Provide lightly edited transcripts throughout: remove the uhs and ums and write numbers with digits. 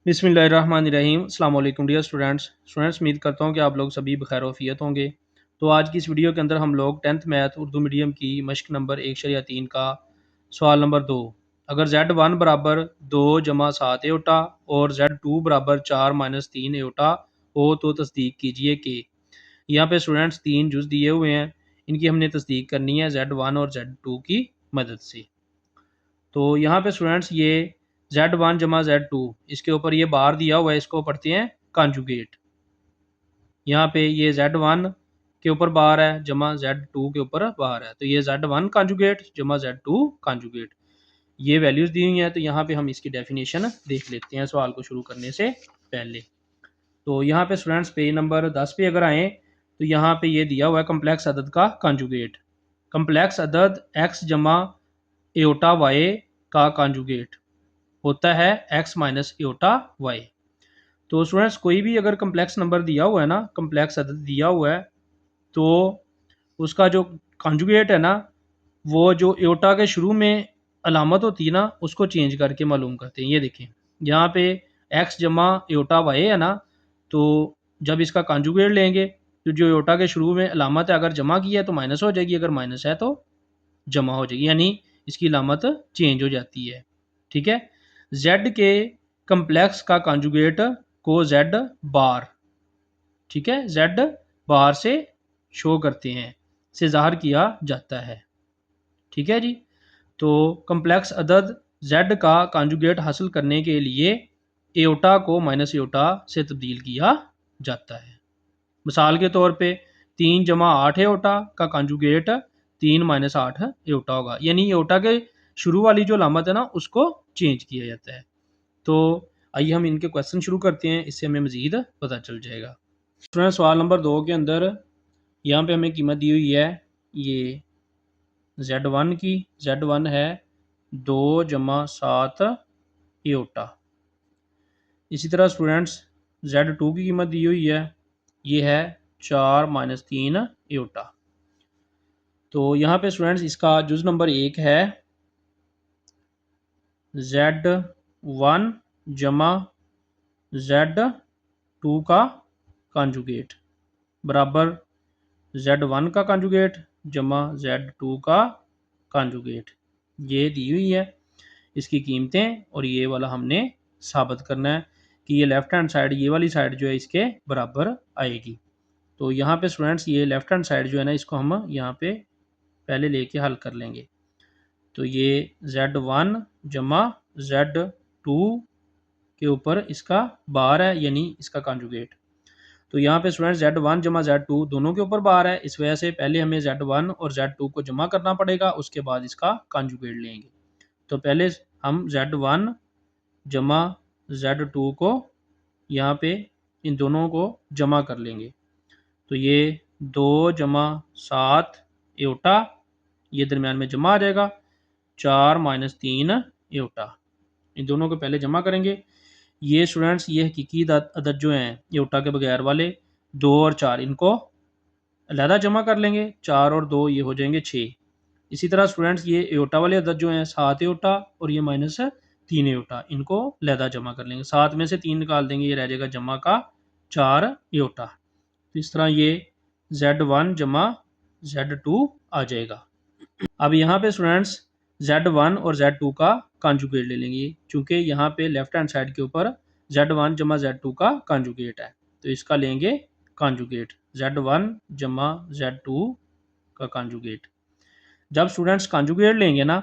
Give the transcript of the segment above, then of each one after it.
बिस्मिल्लाहिर्रहमानिर्रहीम। अस्सलाम वालेकुम डियर स्टूडेंट्स उम्मीद करता हूँ कि आप लोग सभी बखैर वफ़ियत होंगे। तो आज की इस वीडियो के अंदर हम लोग 10th मैथ उर्दू मीडियम की मश्क नंबर 1/3 का सवाल नंबर 2, अगर Z1 बराबर 2 जमा 7 एटा और Z2 बराबर 4 माइनस 3 एटा हो तो तस्दीक कीजिए कि। यहाँ पे स्टूडेंट्स तीन जुज़ दिए हुए हैं, इनकी हमने तस्दीक करनी है Z1 और Z2 की मदद से। तो यहाँ पे स्टूडेंट्स ये Z1 जमा Z2, इसके ऊपर ये बार दिया हुआ है, इसको पढ़ते हैं कॉन्जुगेट। यहाँ पे ये Z1 के ऊपर बार है जमा Z2 के ऊपर बार है, तो ये Z1 कॉन्जुगेट जमा Z2 कॉन्जुगेट, ये वैल्यूज़ दी हुई हैं। तो यहाँ पे हम इसकी डेफिनेशन देख लेते हैं सवाल को शुरू करने से पहले। तो यहाँ पे स्टूडेंट्स पेज नंबर 10 पे अगर आएँ तो यहाँ पे ये दिया हुआ है कम्प्लेक्स अदद का कॉन्जुगेट। कम्प्लेक्स अदद x जमा एटा y का कॉन्जुगेट होता है x माइनस एटा y। तो स्टूडेंट्स कोई भी अगर कम्प्लेक्स नंबर दिया हुआ है ना, कम्प्लेक्स अदद दिया हुआ है, तो उसका जो कॉन्जुगेट है ना, वो जो एटा के शुरू में अलामत होती है ना, उसको चेंज करके मालूम करते हैं। ये देखें यहाँ पे x जमा एटा y है ना, तो जब इसका कॉन्जुगेट लेंगे तो जो एटा के शुरू में अलामत है अगर जमा की है तो माइनस हो जाएगी, अगर माइनस है तो जमा हो जाएगी, यानी इसकी अलामत चेंज हो जाती है। ठीक है, z के कम्प्लेक्स का कॉन्जुगेट को z बार, ठीक है, z बार से शो करते हैं, से ज़ाहिर किया जाता है। ठीक है जी, तो कम्प्लेक्स अदद z का कॉन्जुगेट हासिल करने के लिए एटा को माइनस एटा से तब्दील किया जाता है। मिसाल के तौर पे 3 जमा 8 एटा का कॉन्जुगेट 3 माइनस 8 एटा होगा, यानी एटा के शुरू वाली जो अलामत है ना उसको चेंज किया जाता है। तो आइए हम इनके क्वेश्चन शुरू करते हैं, इससे हमें मज़ीद पता चल जाएगा। स्टूडेंट सवाल नंबर 2 के अंदर यहाँ पे हमें कीमत दी हुई है ये Z1 की। Z1 है 2 जमा 7 एटा। इसी तरह स्टूडेंट्स Z2 की कीमत दी हुई है, ये है 4 माइनस 3 एटा। तो यहाँ पे स्टूडेंट्स इसका जुज़ नंबर 1 है Z1 जमा Z2 का कॉन्जुगेट बराबर Z1 का कॉन्जुगेट जमा Z2 का कॉन्जुगेट, ये दी हुई है इसकी कीमतें, और ये वाला हमने साबित करना है कि ये लेफ़्ट हैंड साइड, ये वाली साइड जो है इसके बराबर आएगी। तो यहाँ पे स्टूडेंट्स ये लेफ़्ट हैंड साइड जो है ना, इसको हम यहाँ पे पहले लेके हल कर लेंगे। तो ये Z1 जमा Z2 के ऊपर इसका बार है, यानी इसका कॉन्जुगेट। तो यहाँ पे स्टूडेंट Z1 जमा Z2 दोनों के ऊपर बार है, इस वजह से पहले हमें Z1 और Z2 को जमा करना पड़ेगा, उसके बाद इसका कॉन्जुगेट लेंगे। तो पहले हम Z1 जमा Z2 को यहाँ पे इन दोनों को जमा कर लेंगे। तो ये 2 जमा 7 एटा, ये दरमियान में जमा आ जाएगा, 4 माइनस 3 एटा, इन दोनों को पहले जमा करेंगे। ये स्टूडेंट्स ये हकीकी अदद जो हैं एटा के बगैर वाले 2 और 4, इनको अलहदा जमा कर लेंगे, 4 और 2 ये हो जाएंगे 6। इसी तरह स्टूडेंट्स ये एटा वाले अदद जो हैं 7 एटा और ये माइनस 3 एटा, इनको अलहदा जमा कर लेंगे, 7 में से 3 निकाल देंगे, ये रह जाएगा जमा का 4 एटा। तो इस तरह ये Z1 जमा Z2 आ जाएगा। अब यहाँ पे स्टूडेंट्स Z1 और Z2 का कॉन्जुगेट ले लेंगे, चूँकि यहाँ पे लेफ्ट हैंड साइड के ऊपर Z1 जमा Z2 का कॉन्जुगेट है, तो इसका लेंगे कॉन्जुगेट Z1 जमा Z2 का कॉन्जुगेट। जब स्टूडेंट्स कॉन्जुगेट लेंगे ना,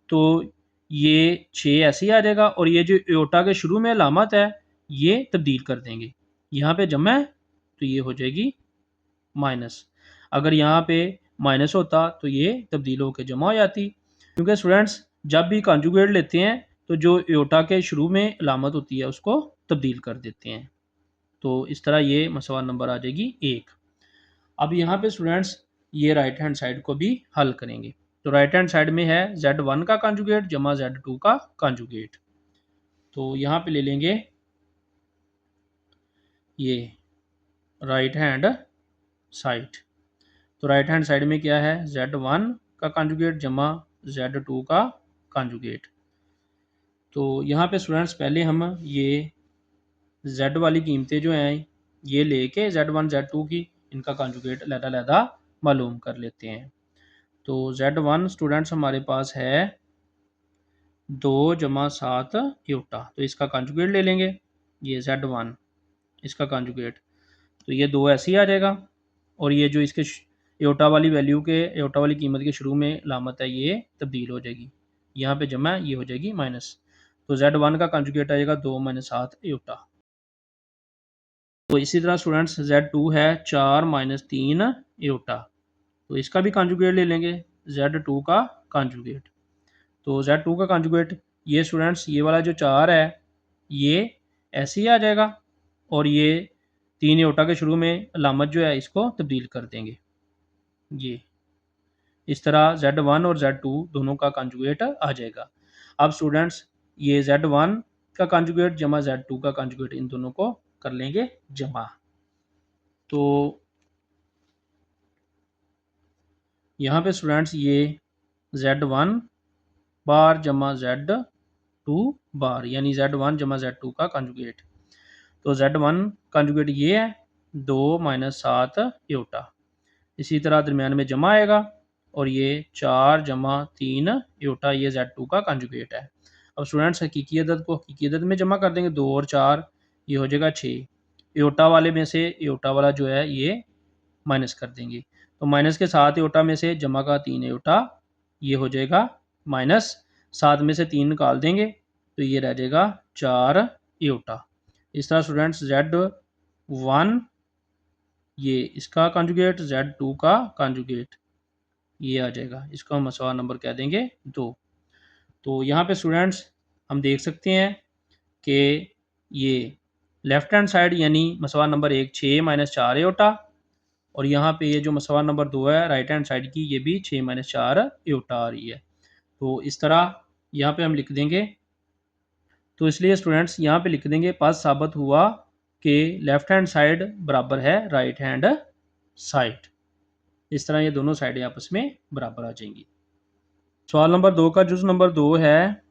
तो ये 6 ऐसे ही आ जाएगा, और ये जो एटा के शुरू में अलामत है ये तब्दील कर देंगे, यहाँ पे जमा है तो ये हो जाएगी माइनस, अगर यहाँ पे माइनस होता तो ये तब्दील होकर जमा हो जाती। क्योंकि स्टूडेंट्स जब भी कॉन्जुगेट लेते हैं तो जो एटा के शुरू में अलामत होती है उसको तब्दील कर देते हैं। तो इस तरह ये मसला नंबर आ जाएगी 1। अब यहाँ पे स्टूडेंट्स ये राइट हैंड साइड को भी हल करेंगे। तो राइट हैंड साइड में है Z1 का कॉन्जुगेट जमा Z2 का कॉन्जुगेट। तो यहाँ पे ले लेंगे ये राइट हैंड साइड। तो राइट हैंड साइड में क्या है, Z1 का कॉन्जुगेट जमा Z2 का कॉन्जुगेट। तो यहाँ पे स्टूडेंट्स पहले हम ये Z वाली कीमतें जो हैं ये लेके Z1 Z2 की इनका कंजुगेट अलग-अलग मालूम कर लेते हैं। तो Z1 स्टूडेंट्स हमारे पास है 2 जमा 7 यूटा, तो इसका कंजुगेट ले लेंगे, ये Z1 इसका कंजुगेट, तो ये 2 ऐसे ही आ जाएगा और ये जो इसके योटा वाली वैल्यू के योटा वाली कीमत के शुरू में लामत है ये तब्दील हो जाएगी, यहाँ पे जमा ये हो जाएगी माइनस, तो Z1 का कंजुगेट आ जाएगा 2 - 7 योटा। तो इसी तरह स्टूडेंट्स Z2 है 4 - 3 योटा, तो इसका भी कंजुगेट ले लेंगे, Z2 का कंजुगेट, तो Z2 का कंजुगेट ये स्टूडेंट्स ये वाला जो 4 है ये ऐसे ही आ जाएगा और ये 3 योटा के शुरू में अलामत जो है इसको तब्दील कर देंगे, ये इस तरह Z1 और Z2 दोनों का कंजुगेट आ जाएगा। अब स्टूडेंट्स ये Z1 का कंजुगेट जमा Z2 का कंजुगेट इन दोनों को कर लेंगे जमा, तो यहाँ पे स्टूडेंट्स ये Z1 बार जमा Z2 बार यानी Z1 जमा Z2 का कंजुगेट, तो Z1 कंजुगेट ये है 2 - 7 योटा, इसी तरह दरमियान में जमा आएगा और ये 4 जमा 3 योटा ये Z2 का कंजुगेट है। अब स्टूडेंट्स हकीकी अदद में जमा कर देंगे, 2 और 4 ये हो जाएगा 6, योटा वाले में से योटा वाला जो है ये माइनस कर देंगे, तो माइनस के 7 योटा में से जमा का 3 योटा ये हो जाएगा माइनस, 7 में से 3 निकाल देंगे तो ये रह जाएगा 4 योटा। इस तरह स्टूडेंट्स Z1 ये इसका कंजुगेट Z2 का कंजुगेट ये आ जाएगा, इसको हम सवाल नंबर कह देंगे 2। तो यहाँ पे स्टूडेंट्स हम देख सकते हैं कि ये लेफ्ट हैंड साइड यानी मसवा नंबर 1 6 - 4 योटा और यहाँ पे ये जो मसवा नंबर 2 है राइट हैंड साइड की ये भी 6 - 4 योटा आ रही है, तो इस तरह यहाँ पे हम लिख देंगे, तो इसलिए स्टूडेंट्स यहाँ पे लिख देंगे पद साबित हुआ कि लेफ्ट हैंड साइड बराबर है राइट हैंड साइड, इस तरह ये दोनों साइडें आपस में बराबर आ जाएंगी। सवाल नंबर 2 का जुज नंबर 2 है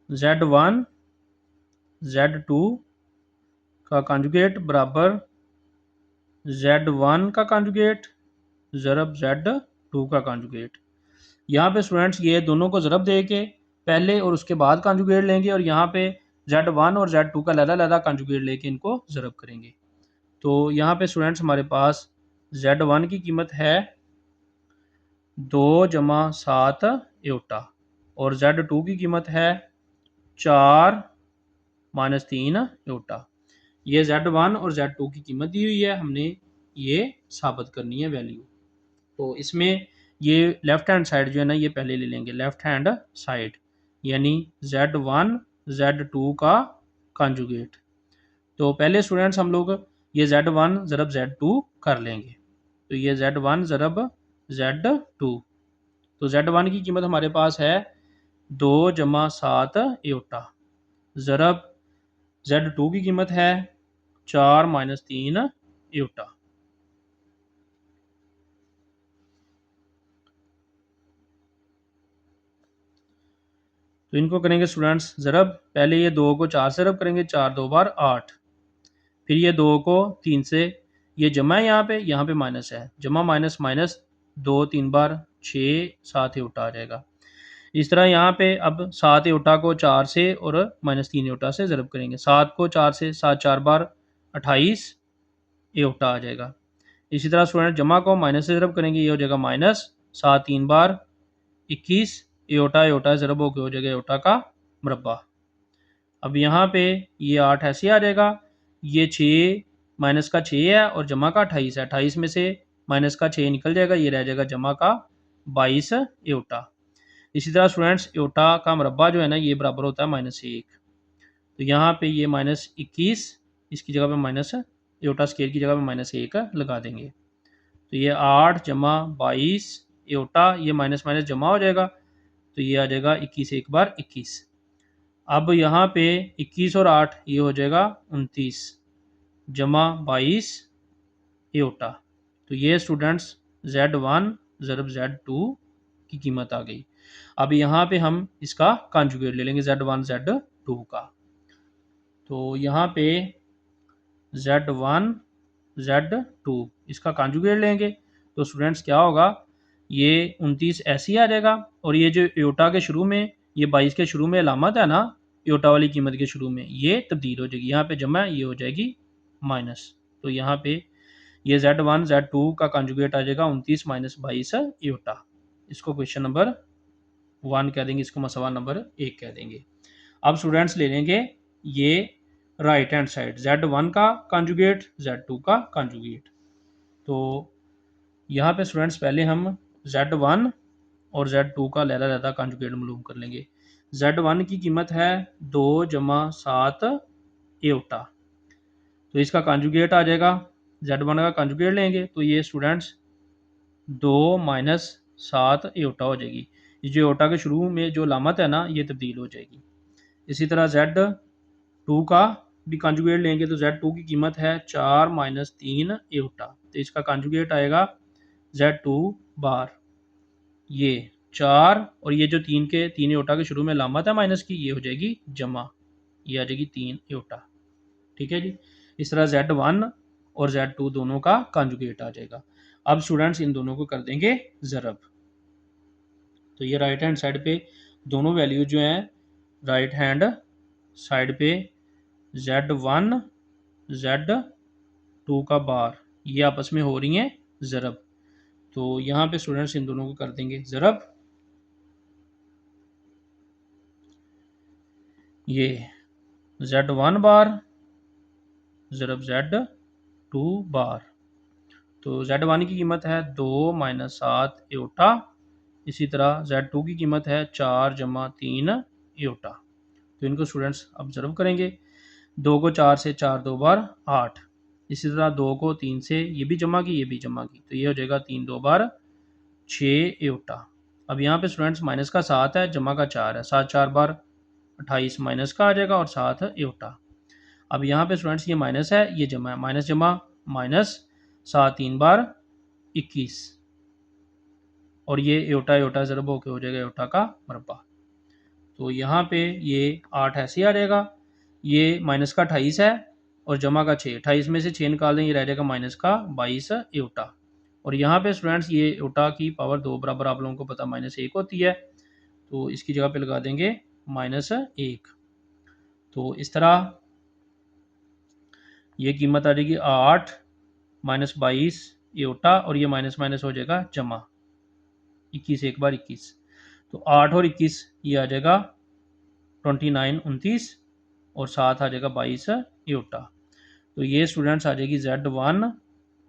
Z1 Z2 का कंजुगेट बराबर Z1 का कंजुगेट ज़रब Z2 का कंजुगेट। यहाँ पे स्टूडेंट्स ये दोनों को ज़रब दे के पहले और उसके बाद कंजुगेट लेंगे और यहाँ पे Z1 और Z2 का लहदा कंजुगेट लेके इनको ज़रब करेंगे, तो यहाँ पे स्टूडेंट्स हमारे पास Z1 की कीमत है 2 जमा 7 योटा और Z2 की कीमत है 4 - 3 योटा, ये Z1 और Z2 की कीमत दी हुई है, हमने ये साबित करनी है वैल्यू, तो इसमें ये लेफ्ट हैंड साइड जो है ना ये पहले ले लेंगे, लेफ्ट हैंड साइड यानी Z1 Z2 का कंजुगेट, तो पहले स्टूडेंट्स हम लोग ये Z1 ज़रब Z2 कर लेंगे, तो ये Z1 ज़रब Z2, तो Z1 की कीमत हमारे पास है 2 जमा 7 योटा ज़रब Z2 की कीमत है 4 - 3 योटा, तो इनको करेंगे स्टूडेंट्स ज़रब, पहले ये 2 को 4 से रब करेंगे, 4 2 बार 8, फिर ये 2 को 3 से, ये जमा है यहाँ पे माइनस है, जमा माइनस माइनस 2 3 बार 6 7 योटा आ जाएगा, इस तरह यहाँ पे अब 7 योटा को 4 से और -3 योटा से ज़रब करेंगे, 7 को 4 से 7 4 बार 28 योटा आ जाएगा, इसी तरह स्टूडेंट जमा को माइनस से ज़रब करेंगे, ये हो जाएगा माइनस 7 3 बार 21 योटा योटा ज़रब होकर हो जाएगा योटा का मुरब्बा। अब यहाँ पे ये 8 ऐसे आ जाएगा, ये 6 माइनस का 6 है और जमा का 28 है, 28 में से माइनस का 6 निकल जाएगा, ये रह जाएगा जमा का 22 योटा। इसी तरह स्टूडेंट्स योटा का मुरब्बा जो है ना ये बराबर होता है -1, तो यहाँ पे ये -21 इसकी जगह पे माइनस योटा स्केयर की जगह पे -1 लगा देंगे, तो ये 8 जमा 22 योटा ये माइनस माइनस जमा हो जाएगा, तो ये आ जाएगा 21 एक बार 21। अब यहाँ पे 21 और 8 ये हो जाएगा 29 जमा 22 योटा, तो ये स्टूडेंट्स Z1 ज़रब Z2 की कीमत आ गई। अब यहाँ पे हम इसका कंजुगेट ले लेंगे Z1 Z2 का, तो यहाँ पे Z1 Z2 इसका कॉन्जुगेट लेंगे तो स्टूडेंट्स क्या होगा, ये 29 ऐसे ही आ जाएगा और ये जो योटा के शुरू में, ये 22 के शुरू में अलामत है ना, योटा वाली कीमत के शुरू में, ये तब्दील हो जाएगी, यहाँ पे जमा है, ये हो जाएगी माइनस। तो यहाँ पे ये Z1 Z2 का कॉन्जुगेट आ जाएगा 29 माइनस 22 योटा। इसको क्वेश्चन नंबर 1 कह देंगे, इसको मसवा नंबर 1 कह देंगे। अब स्टूडेंट्स ले लेंगे ये राइट हैंड साइड, Z1 का कॉन्जुगेट Z2 का कॉन्जुगेट। तो यहाँ पे स्टूडेंट्स पहले हम Z1 और Z2 का लहदा कॉन्जुगेट मालूम कर लेंगे। Z1 की कीमत है 2 जमा 7 एटा, तो इसका कॉन्जुगेट आ जाएगा, Z1 का कॉन्जुगेट लेंगे तो ये स्टूडेंट्स 2 माइनस 7 एटा हो जाएगी। ये जो एटा के शुरू में जो लामत है ना, ये तब्दील हो जाएगी। इसी तरह Z2 का भी कॉन्जुगेट लेंगे तो Z2 की कीमत है 4 माइनस 3 एटा, तो इसका कॉन्जुगेट आएगा Z2 बार, ये 4 और ये जो 3 के 3 एटा के शुरू में लामत है माइनस की, ये हो जाएगी जमा, ये आ जाएगी 3 एटा। ठीक है जी। इस तरह Z1 और Z2 दोनों का कॉन्जुगेट आ जाएगा। अब स्टूडेंट्स इन दोनों को कर देंगे ज़रब। तो ये राइट हैंड साइड पे दोनों वैल्यू जो हैं, राइट हैंड साइड पे Z1 Z2 का बार, ये आपस में हो रही हैं ज़रब। तो यहाँ पे स्टूडेंट्स इन दोनों को कर देंगे ज़रब। ये Z1 बार ज़रब Z2 बार, तो Z1 की कीमत है 2 माइनस 7 एटा, इसी तरह Z2 की कीमत है 4 जमा 3 एटा। तो इनको स्टूडेंट्स ऑब्जर्व करेंगे, 2 को 4 से 4 2 बार 8, इसी तरह 2 को 3 से ये भी जमा की, ये भी जमा की, तो ये हो जाएगा 3 2 बार 6 एटा। अब यहाँ पे स्टूडेंट्स माइनस का 7 है, जमा का 4 है, 7 4 बार 28 माइनस का आ जाएगा और 7 एटा। अब यहाँ पे स्टूडेंट्स ये माइनस है, ये जमा है, माइनस जमा माइनस, 7 3 बार 21 और ये एटा एटा ज़रब होके हो जाएगा एटा का मरबा। तो यहाँ पे ये 8 ऐसे ही आ जाएगा, ये माइनस का 28 है और जमा का 6, 28 में से 6 निकाल दें, ये रह जाएगा माइनस का 22 एटा। और यहाँ पे स्टूडेंट्स ये एटा की पावर 2 बराबर आप लोगों को पता -1 होती है, तो इसकी जगह पे लगा देंगे -1। तो इस तरह ये कीमत आ जाएगी 8 माइनस 22 एटा और ये माइनस माइनस हो जाएगा जमा, 21 एक बार 21, तो 8 और 21 ये आ जाएगा 29 29 और 7 आ जाएगा 22 एटा। तो ये स्टूडेंट्स आ जाएगी Z1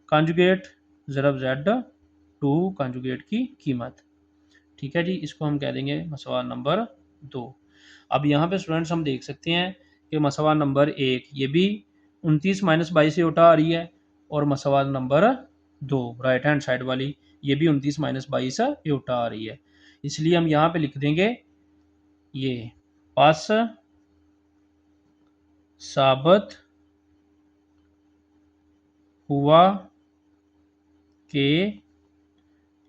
कॉन्जुगेट ज़रब Z2 कॉन्जुगेट की कीमत। ठीक है जी, इसको हम कह देंगे मसवा नंबर 2। अब यहाँ पे स्टूडेंट्स हम देख सकते हैं कि मसवा नंबर 1 ये भी 29 माइनस 22 एटा आ रही है और मसवा नंबर 2 राइट हैंड साइड वाली ये भी 29 माइनस 22 एटा आ रही है। इसलिए हम यहाँ पे लिख देंगे ये पास साबित हुआ के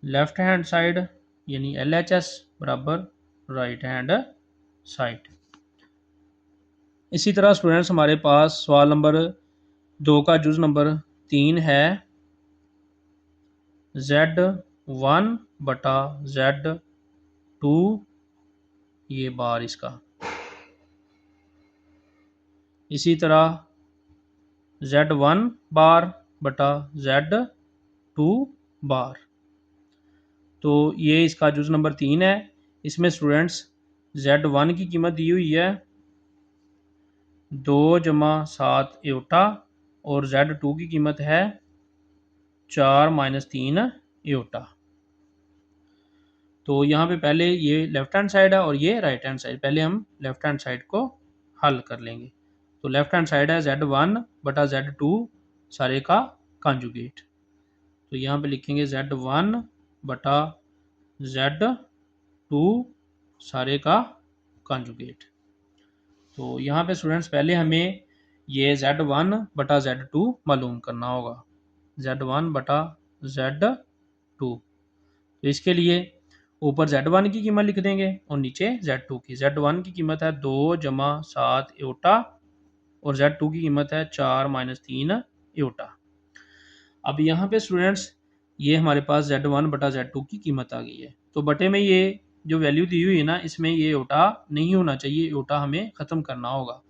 लेफ्ट हैंड साइड यानी LHS बराबर राइट हैंड साइड। इसी तरह स्टूडेंट्स हमारे पास सवाल नंबर 2 का जुज नंबर 3 है, Z1 बटा Z2 ये बार इसका, इसी तरह Z1 बार बटा Z2 बार। तो ये इसका जुज नंबर 3 है। इसमें स्टूडेंट्स Z1 की कीमत दी हुई है 2 जमा 7 एटा और Z2 की कीमत है 4 माइनस 3 एटा। तो यहाँ पे पहले ये लेफ्ट हैंड साइड है और ये राइट हैंड साइड, पहले हम लेफ्ट हैंड साइड को हल कर लेंगे। तो लेफ्ट हैंड साइड है Z1 बटा Z2 सारे का कॉन्जुगेट, तो यहाँ पे लिखेंगे Z1 बटा Z2 सारे का कॉन्जुगेट। तो यहाँ पे स्टूडेंट्स पहले हमें ये Z1 बटा Z2 मालूम करना होगा, Z1 बटा Z2। तो इसके लिए ऊपर Z1 की कीमत लिख देंगे और नीचे Z2 की। Z1 की कीमत है 2 जमा 7 एटा और Z2 की कीमत है 4 माइनस 3 आयोटा। अब यहाँ पे स्टूडेंट्स ये हमारे पास Z1 बटा Z2 की कीमत आ गई है। तो बटे में ये जो वैल्यू दी हुई है ना, इसमें ये आयोटा नहीं होना चाहिए, आयोटा हमें ख़त्म करना होगा।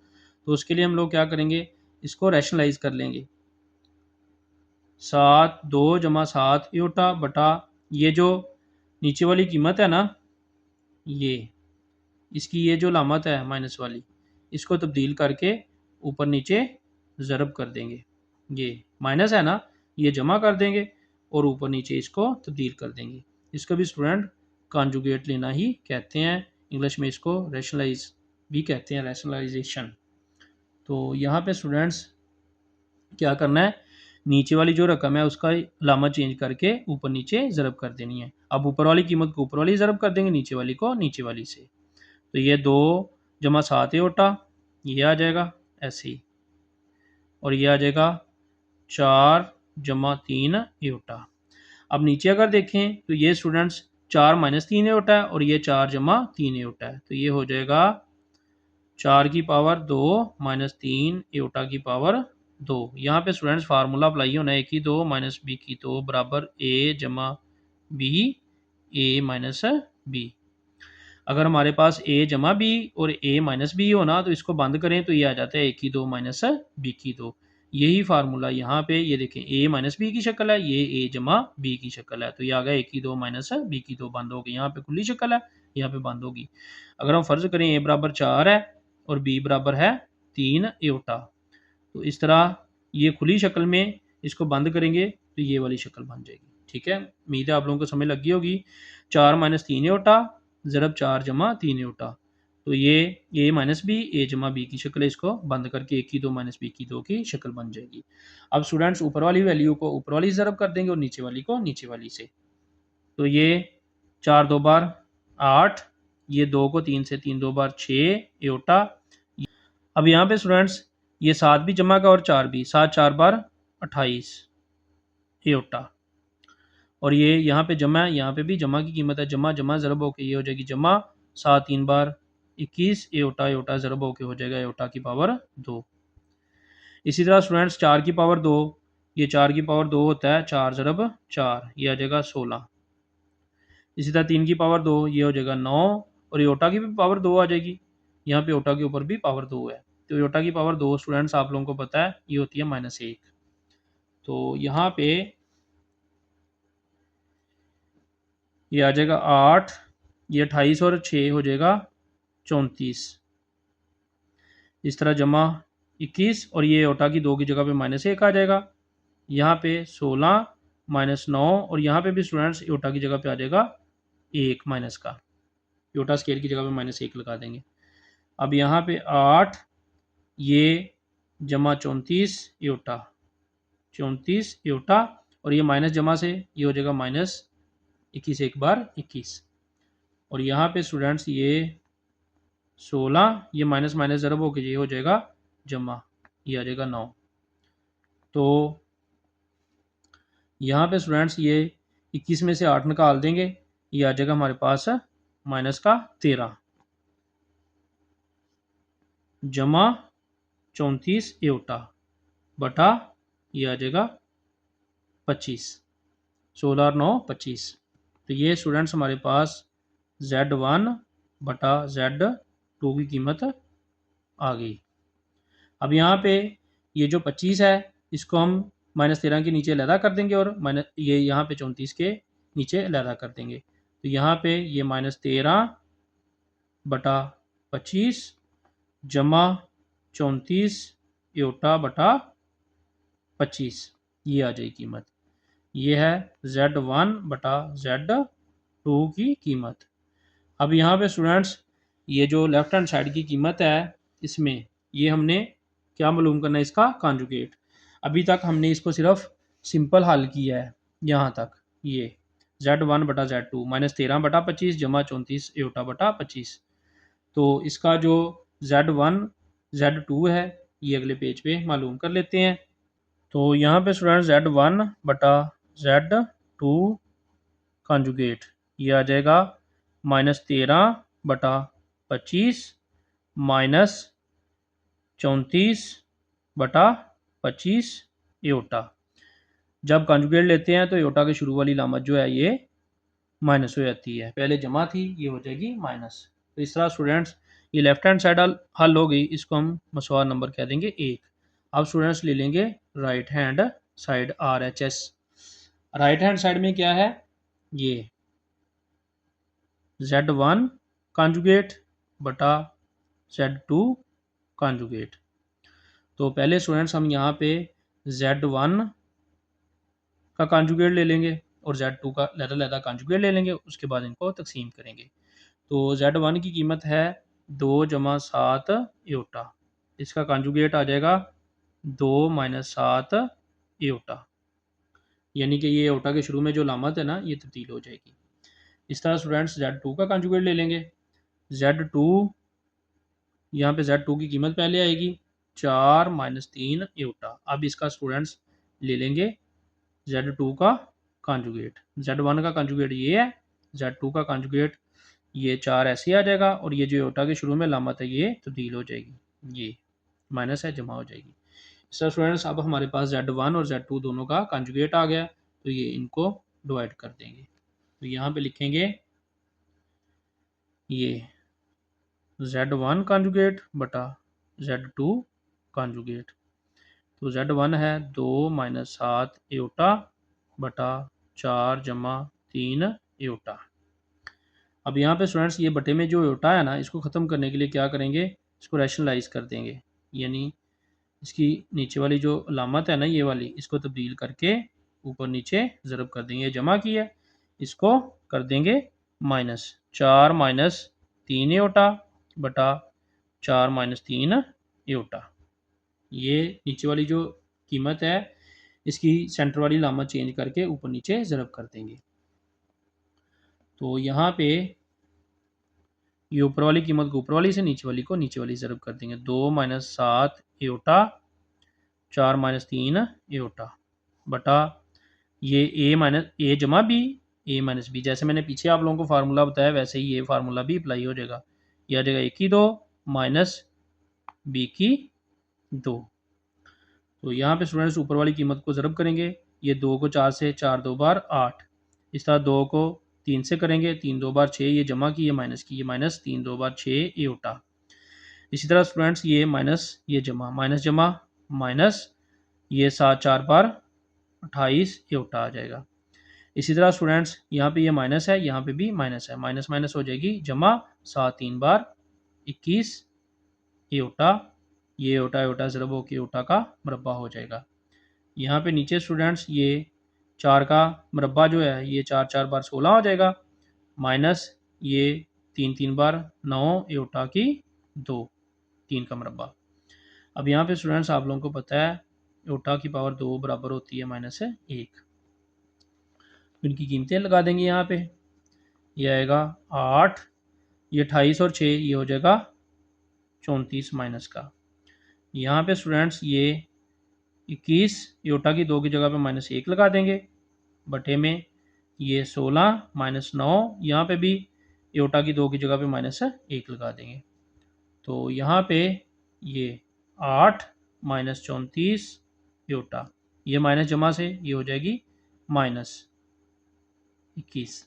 तो उसके लिए हम लोग क्या करेंगे, इसको रैशनलाइज कर लेंगे। 7 2 जमा 7 आयोटा बटा ये जो नीचे वाली कीमत है ना, ये इसकी ये जो लामत है माइनस वाली, इसको तब्दील करके ऊपर नीचे ज़रब कर देंगे। ये माइनस है ना, ये जमा कर देंगे और ऊपर नीचे इसको तब्दील कर देंगे। इसको भी स्टूडेंट कॉन्जुगेट लेना ही कहते हैं, इंग्लिश में इसको रैशनलाइज भी कहते हैं, रैशनलाइजेशन। तो यहाँ पे स्टूडेंट्स क्या करना है, नीचे वाली जो रकम है उसका अलामत चेंज करके ऊपर नीचे ज़रब कर देनी है। अब ऊपर वाली कीमत को ऊपर वाली ज़रब कर देंगे, नीचे वाली को नीचे वाली से। तो ये 2 जमा 7 आयोटा ये आ जाएगा ऐसे ही, और ये आ जाएगा 4 जमा 3 आयोटा। अब नीचे अगर देखें तो ये स्टूडेंट्स 4 माइनस 3 आयोटा है और ये 4 जमा 3 आयोटा है। तो ये हो जाएगा 4 की पावर 2 माइनस 3 आयोटा की पावर 2। यहाँ पे स्टूडेंट्स फार्मूला अप्लाई होना है, ए की 2 माइनस बी की 2 बराबर ए जमा बी, ए माइनस बी। अगर हमारे पास ए जमा बी और ए माइनस बी हो ना, तो इसको बंद करें तो ये आ जाता है ए की 2 माइनस बी की 2। यही फार्मूला यहाँ पे ये देखें, ए माइनस बी की शक्ल है, ये ए जमा बी की शक्ल है। तो ये आ गया ए की 2 माइनस बी की 2 बंद होगी, यहाँ पे खुली शक्ल है, यहाँ पे बंद होगी। अगर हम फर्ज करें ए बराबर 4 है और बी बराबर है 3 आयोटा, तो इस तरह ये खुली शक्ल में इसको बंद करेंगे तो ये वाली शक्ल बन जाएगी। ठीक है, उम्मीद है आप लोगों को समझ लगी होगी। 4 माइनस 3 आयोटा ज़रब 4 जमा 3 आयोटा, तो ये ए माइनस बी, ए जमा बी की शक्ल है, इसको बंद करके ए की 2 माइनस बी की 2 की शक्ल बन जाएगी। अब स्टूडेंट्स ऊपर वाली वैल्यू को ऊपर वाली ज़रब कर देंगे और नीचे वाली को नीचे वाली से। तो ये 4 2 बार 8, ये 2 को 3 से 3 2 बार 6 आयोटा। अब यहाँ पे स्टूडेंट्स ये 7 भी जमा का और 4 भी, 7 4 बार 28 आयोटा, और ये यहाँ पे जमा है, यहाँ पे भी जमा की कीमत है, जमा जमा ज़रब होके ये हो जाएगी जमा, 7 3 बार 21 आयोटा, आयोटा ज़रब होके हो जाएगा आयोटा की पावर 2। इसी तरह स्टूडेंट्स 4 की पावर 2, ये 4 की पावर 2 होता है 4 ज़रब 4, ये आ जाएगा 16। इसी तरह 3 की पावर 2 ये हो जाएगा 9, और आयोटा की भी पावर 2 आ जाएगी, यहाँ पे आयोटा के ऊपर भी पावर 2 है। तो आयोटा की पावर 2 स्टूडेंट्स आप लोगों को पता है ये होती है -1। तो यहाँ पे ये आ जाएगा 8, ये 28 और 6 हो जाएगा 34। इस तरह जमा 21, और ये आयोटा की 2 की जगह पे -1 आ जाएगा, यहाँ पे 16 -9, और यहाँ पे भी स्टूडेंट्स आयोटा की जगह पे आ जाएगा 1 माइनस का, आयोटा स्केयर की जगह पे -1 लगा देंगे। अब यहाँ पे 8, ये जमा 34 आयोटा, 34 आयोटा, और ये माइनस जमा से ये हो जाएगा -21 एक बार 21, और यहाँ पे स्टूडेंट्स ये 16, ये माइनस माइनस ज़रब होकर ये हो जाएगा जमा, ये आ जाएगा 9। तो यहाँ पे स्टूडेंट्स ये 21 में से 8 निकाल देंगे, ये आ जाएगा हमारे पास -13 जमा 34 आयोटा बटा ये आ जाएगा 25, 16 और 9 25। तो ये स्टूडेंट्स हमारे पास Z1 बटा Z2 की कीमत आ गई। अब यहाँ पे ये जो 25 है इसको हम -13 के नीचे अलहदा कर देंगे, और ये यहाँ पे 34 के नीचे अलहदा कर देंगे। तो यहाँ पे ये -13 बटा 25 जमा 34 आयोटा बटा 25, ये आ जाएगी कीमत। ये है Z1 बटा Z2 की कीमत। अब यहाँ पे स्टूडेंट्स ये जो लेफ्ट हैंड साइड की कीमत है, इसमें ये हमने क्या मालूम करना है, इसका कॉन्जुगेट। अभी तक हमने इसको सिर्फ सिंपल हल किया है यहाँ तक, ये Z1 बटा Z2 -13 बटा 25 जमा 34 आयोटा बटा 25। तो इसका जो Z1 Z2 है ये अगले पेज पे मालूम कर लेते हैं। तो यहाँ पे स्टूडेंट Z1 बटा Z2 कॉन्जुगेट ये आ जाएगा -13 बटा 25 माइनस 34/25 एओटा। जब कॉन्जुगेट लेते हैं तो एओटा के शुरू वाली लामत जो है ये माइनस हो जाती है, पहले जमा थी ये हो जाएगी माइनस। तो इस तरह स्टूडेंट्स ये लेफ्ट हैंड साइड हल हो गई, इसको हम मसवार नंबर कह देंगे 1। अब स्टूडेंट्स ले लेंगे right hand side RHS। Right hand side में क्या है, ये Z1 कॉन्जुगेट बटा Z2 कॉन्जुगेट। तो पहले स्टूडेंट्स हम यहाँ पे Z1 का कॉन्जुगेट ले लेंगे और Z2 का लहदा कॉन्जुगेट ले लेंगे, उसके बाद इनको तकसीम करेंगे। तो Z1 की कीमत है 2 जमा 7 एओटा, इसका कॉन्जुगेट आ जाएगा 2 माइनस 7 एओटा, यानी कि ये एओटा के शुरू में जो लामत है ना ये तब्दील हो जाएगी। इस तरह स्टूडेंट्स Z2 का कॉन्जुगेट ले लेंगे। Z2 यहाँ पे Z2 की कीमत पहले आएगी 4 माइनस 3 एओटा। अब इसका स्टूडेंट्स ले लेंगे Z2 का कॉन्जुगेट। Z1 का कॉन्जुगेट ये है, Z2 का कॉन्जुगेट ये 4 ऐसे आ जाएगा और ये जो एओटा के शुरू में लामत है ये तब्दील हो जाएगी, ये माइनस है जमा हो जाएगी। इस तरह स्टूडेंट्स अब हमारे पास Z1 और Z2 दोनों का कॉन्जुगेट आ गया, तो ये इनको डिवाइड कर देंगे। तो यहाँ पे लिखेंगे ये Z1 कॉन्जुगेट बटा Z2 कॉन्जुगेट। तो Z1 है 2 माइनस 7 एओटा बटा 4 जमा 3 एओटा। अब यहाँ पे स्टूडेंट्स ये बटे में जो एओटा है ना इसको ख़त्म करने के लिए क्या करेंगे, इसको रैशनलाइज कर देंगे, यानी इसकी नीचे वाली जो अलामत है ना ये वाली इसको तब्दील करके ऊपर नीचे ज़रब कर देंगे। जमा की है इसको कर देंगे माइनस, 4 माइनस 3 एओटा बटा 4 माइनस 3 एओटा। ये नीचे वाली जो कीमत है इसकी सेंटर वाली लामत चेंज करके ऊपर नीचे ज़रब कर देंगे। तो यहाँ पे ये ऊपर वाली कीमत को ऊपर वाली से नीचे वाली को नीचे वाली ज़रब कर देंगे। 2 माइनस 7 एओटा 4 माइनस 3 एओटा बटा ये ए जमा बी ए माइनस बी। जैसे मैंने पीछे आप लोगों को फार्मूला बताया वैसे ही ये फार्मूला भी अप्लाई हो जाएगा। यह आ जाएगा ए की 2 माइनस बी की 2। तो यहाँ पे स्टूडेंट्स ऊपर वाली कीमत को ज़रब करेंगे, ये 2 को 4 से, 4 2 बार 8, इस तरह 2 को 3 से करेंगे, 3 2 बार 6, ये जमा की, ये माइनस की, ये माइनस 3 2 बार 6 एओटा। इसी तरह स्टूडेंट्स ये माइनस ये जमा, माइनस जमा माइनस ये 7 4 बार 28 एओटा आ जाएगा। इसी तरह स्टूडेंट्स यहाँ पे ये माइनस है, यहाँ पे भी माइनस है, माइनस माइनस हो जाएगी जमा, 7 3 बार 21 एओटा, ये एओटा एओटा ज़रब हो के एओटा का मुरब्बा हो जाएगा। यहाँ पे नीचे स्टूडेंट्स ये 4 का मुरब्बा जो है ये 4 4 बार 16 हो जाएगा, माइनस ये 3 3 बार 9 एओटा की 2, 3 का मुरब्बा। अब यहाँ पे स्टूडेंट्स आप लोगों को पता है एओटा की पावर 2 बराबर होती है माइनस 1। इनकी कीमतें लगा देंगे यहाँ पे, ये आएगा 8, ये 28 और 6 ये हो जाएगा 34 माइनस का। यहाँ पे स्टूडेंट्स ये 21 एओटा की 2 की जगह पे माइनस 1 लगा देंगे, बटे में ये 16 माइनस 9, यहाँ पे भी एओटा की 2 की जगह पे माइनस 1 लगा देंगे। तो यहाँ पे ये 8 माइनस 34 एओटा, ये माइनस जमा से ये हो जाएगी माइनस 21।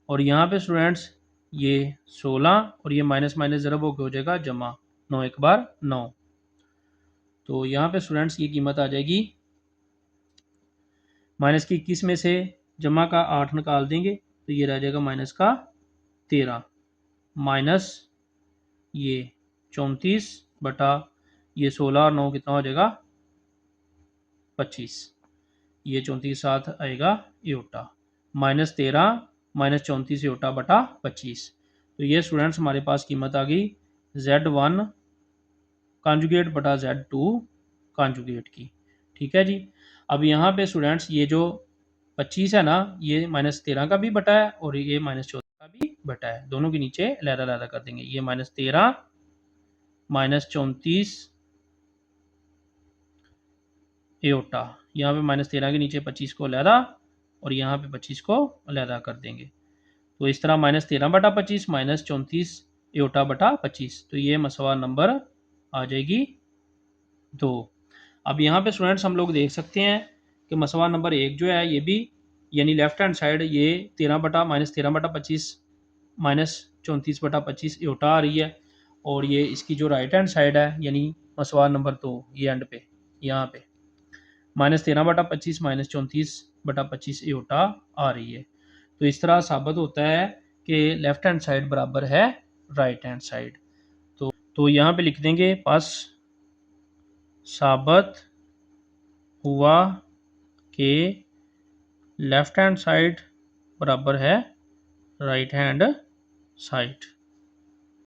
और यहाँ पे स्टूडेंट्स ये 16 और ये माइनस माइनस ज़रब होकर हो जाएगा जमा, 9 एक बार 9। तो यहाँ पे स्टूडेंट्स ये कीमत आ जाएगी माइनस की 21 में से जमा का 8 निकाल देंगे तो ये रह जाएगा माइनस का 13 माइनस ये 34 बटा ये 16 और 9 कितना हो जाएगा 25, ये 34 साथ आएगा एओटा, माइनस 13 माइनस 34 एओटा बटा 25। तो ये स्टूडेंट्स हमारे पास कीमत आ गई Z1 कॉन्जुगेट बटा Z2 कॉन्जुगेट की। ठीक है जी। अब यहाँ पे स्टूडेंट्स ये जो 25 है ना ये माइनस 13 का भी बटा है और ये माइनस 14 का भी बटा है, दोनों के नीचे लहदा लहदा कर देंगे। ये माइनस 13 माइनस 34 एओटा, यहाँ पे माइनस 13 के नीचे 25 को लहदा और यहाँ पे 25 को लहदा कर देंगे। तो इस तरह माइनस 13 बटा 25 माइनस 34 एटा बटा 25, तो ये मसवा नंबर आ जाएगी 2। अब यहाँ पे स्टूडेंट्स हम लोग देख सकते हैं कि मसवा नंबर 1 जो है ये भी यानी लेफ्ट हैंड साइड ये 13/-13/25 -34/25 एटा आ रही है, और ये इसकी जो राइट हैंड साइड है यानी मसवा नंबर 2 ये एंड पे यहाँ पे -13/25 -34/25 एटा आ रही है। तो इस तरह साबित होता है कि लेफ्ट हैंड साइड बराबर है राइट हैंड साइड। तो यहाँ पे लिख देंगे बस साबित हुआ कि लेफ्ट हैंड साइड बराबर है राइट हैंड साइड।